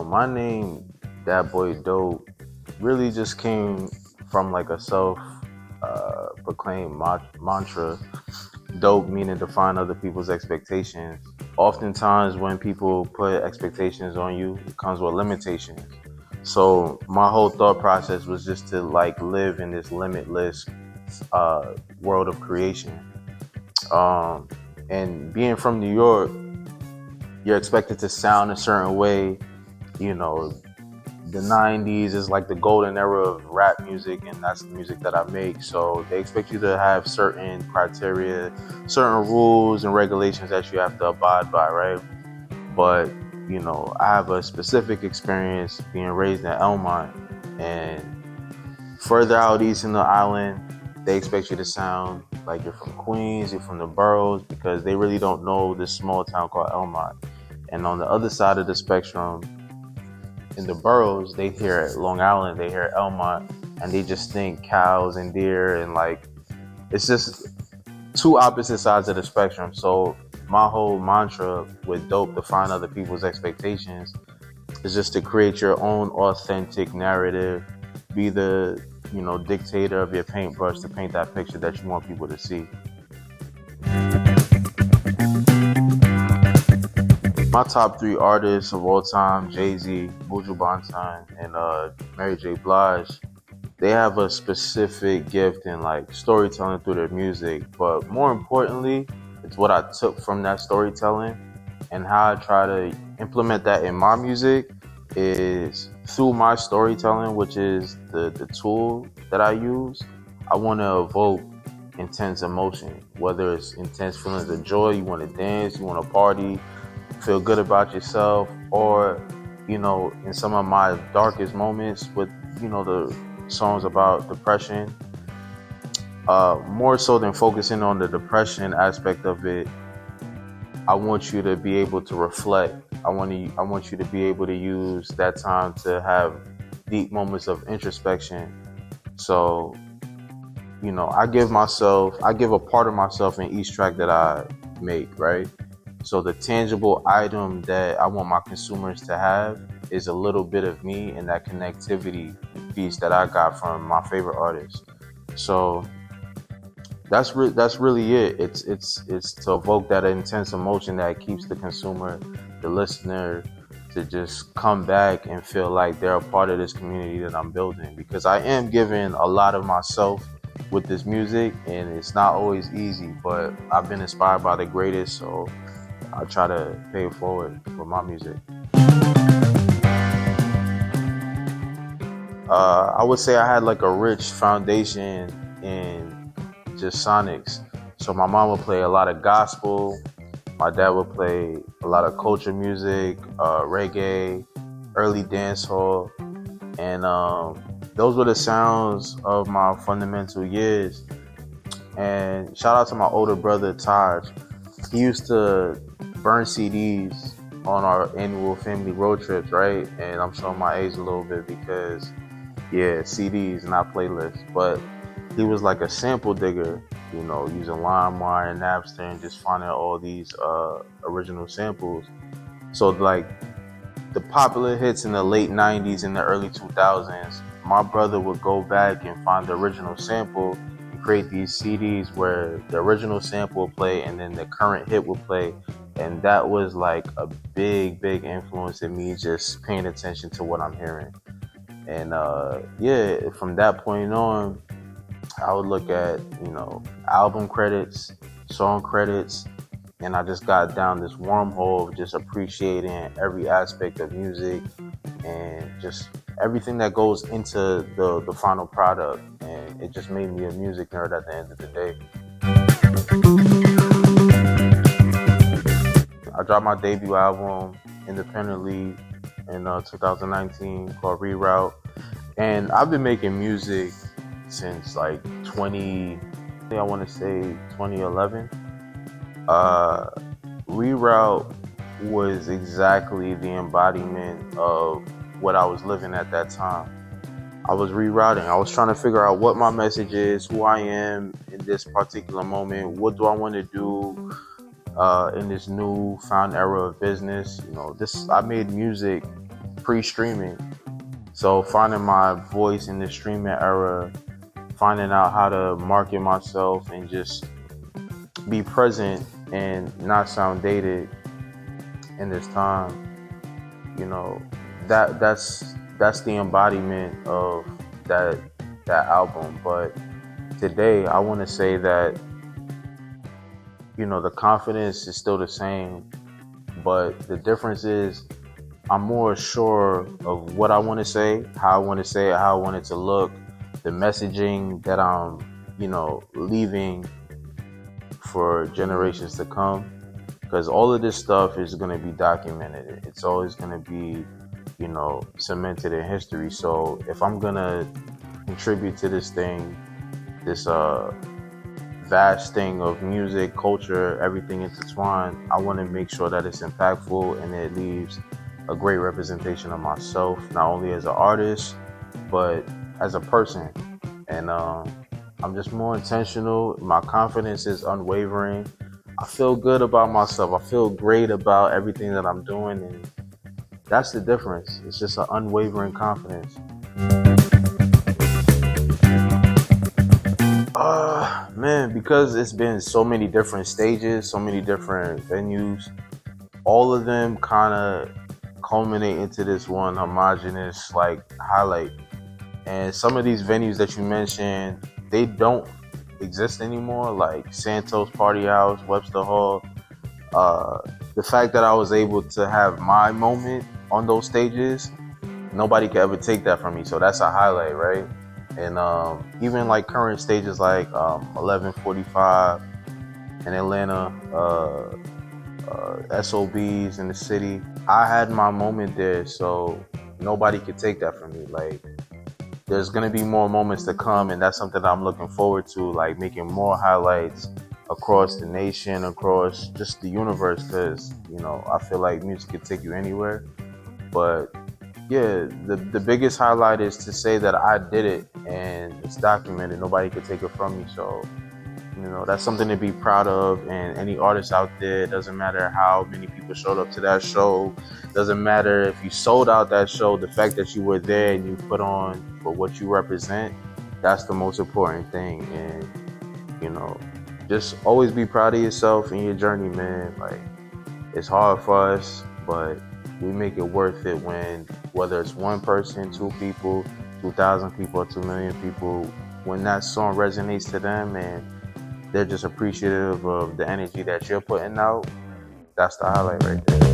My name, Dat Boy Dope, really just came from like a self proclaimed mantra. Dope meaning define other people's expectations. Oftentimes, when people put expectations on you, it comes with limitations. So my whole thought process was just to like live in this limitless world of creation. Um, and being from New York, you're expected to sound a certain way. You know, the 90s is like the golden era of rap music, and that's the music that I make. So they expect you to have certain criteria, certain rules and regulations that you have to abide by, right? But I have a specific experience being raised in Elmont, and further out east in the island, they expect you to sound like you're from Queens, you're from the boroughs, because they really don't know this small town called Elmont. And on the other side of the spectrum, in the boroughs, they hear Long Island, they hear Elmont, and they just think cows and deer, and like it's just two opposite sides of the spectrum. So my whole mantra with Dope, define other people's expectations, is just to create your own authentic narrative, be the dictator of your paintbrush to paint that picture that you want people to see. My top three artists of all time: Jay-Z, Buju Banton, and Mary J. Blige. They have a specific gift in like storytelling through their music, but more importantly, it's what I took from that storytelling and how I try to implement that in my music is through my storytelling, which is the tool that I use. I want to evoke intense emotion, whether it's intense feelings of joy, you want to dance, you want to party, feel good about yourself, or in some of my darkest moments with the songs about depression, more so than focusing on the depression aspect of it, I want you to be able to reflect. I want you to be able to use that time to have deep moments of introspection. So I give a part of myself in each track that I make, right? So the tangible item that I want my consumers to have is a little bit of me and that connectivity piece that I got from my favorite artists. So that's really it. It's to evoke that intense emotion that keeps the consumer, the listener, to just come back and feel like they're a part of this community that I'm building, because I am giving a lot of myself with this music, and it's not always easy, but I've been inspired by the greatest, so I try to pay it forward with my music. I would say I had like a rich foundation in just sonics. So my mom would play a lot of gospel. My dad would play a lot of culture music, reggae, early dancehall, and those were the sounds of my fundamental years. And shout out to my older brother Taj. He used to burn CDs on our annual family road trips, right? And I'm showing my age a little bit because, yeah, CDs, not playlists. But he was like a sample digger, using LimeWire and Napster and just finding all these original samples. So like the popular hits in the late 90s and the early 2000s, my brother would go back and find the original sample and create these CDs where the original sample would play and then the current hit would play. And that was like a big influence in me just paying attention to what I'm hearing. And yeah, from that point on, I would look at, album credits, song credits, and I just got down this wormhole of just appreciating every aspect of music and just everything that goes into the final product. And it just made me a music nerd at the end of the day. I dropped my debut album independently in 2019 called Reroute. And I've been making music since like 2011. Reroute was exactly the embodiment of what I was living at that time. I was rerouting. I was trying to figure out what my message is, who I am in this particular moment, what do I want to do, in this new found era of business. I made music pre-streaming, so finding my voice in the streaming era, finding out how to market myself and just be present and not sound dated in this time. You know, that's the embodiment of that that album. But today, I want to say that the confidence is still the same, but the difference is I'm more sure of what I want to say, how I want to say it, how I want it to look, the messaging that I'm, leaving for generations to come. Because all of this stuff is going to be documented. It's always going to be, cemented in history. So if I'm going to contribute to this thing, this vast thing of music, culture, everything intertwined, I want to make sure that it's impactful and it leaves a great representation of myself, not only as an artist, but as a person. And I'm just more intentional. My confidence is unwavering. I feel good about myself. I feel great about everything that I'm doing. And that's the difference. It's just an unwavering confidence. Man, because it's been so many different stages, so many different venues, all of them kind of culminate into this one homogenous highlight. And some of these venues that you mentioned, they don't exist anymore, like Santos Party House, Webster Hall. The fact that I was able to have my moment on those stages, nobody could ever take that from me. So that's a highlight, right? And even like current stages like 1145 in Atlanta, SOBs in the city, I had my moment there, so nobody could take that from me. Like, there's gonna be more moments to come, and that's something that I'm looking forward to, like making more highlights across the nation, across just the universe, because I feel like music could take you anywhere. But yeah, the biggest highlight is to say that I did it and it's documented. Nobody could take it from me. So, that's something to be proud of. And any artist out there, it doesn't matter how many people showed up to that show, doesn't matter if you sold out that show, the fact that you were there and you put on for what you represent, that's the most important thing. And, just always be proud of yourself and your journey, man. Like, it's hard for us, but we make it worth it when, whether it's one person, two people, 2,000 people, or 2 million people, when that song resonates to them and they're just appreciative of the energy that you're putting out, that's the highlight right there.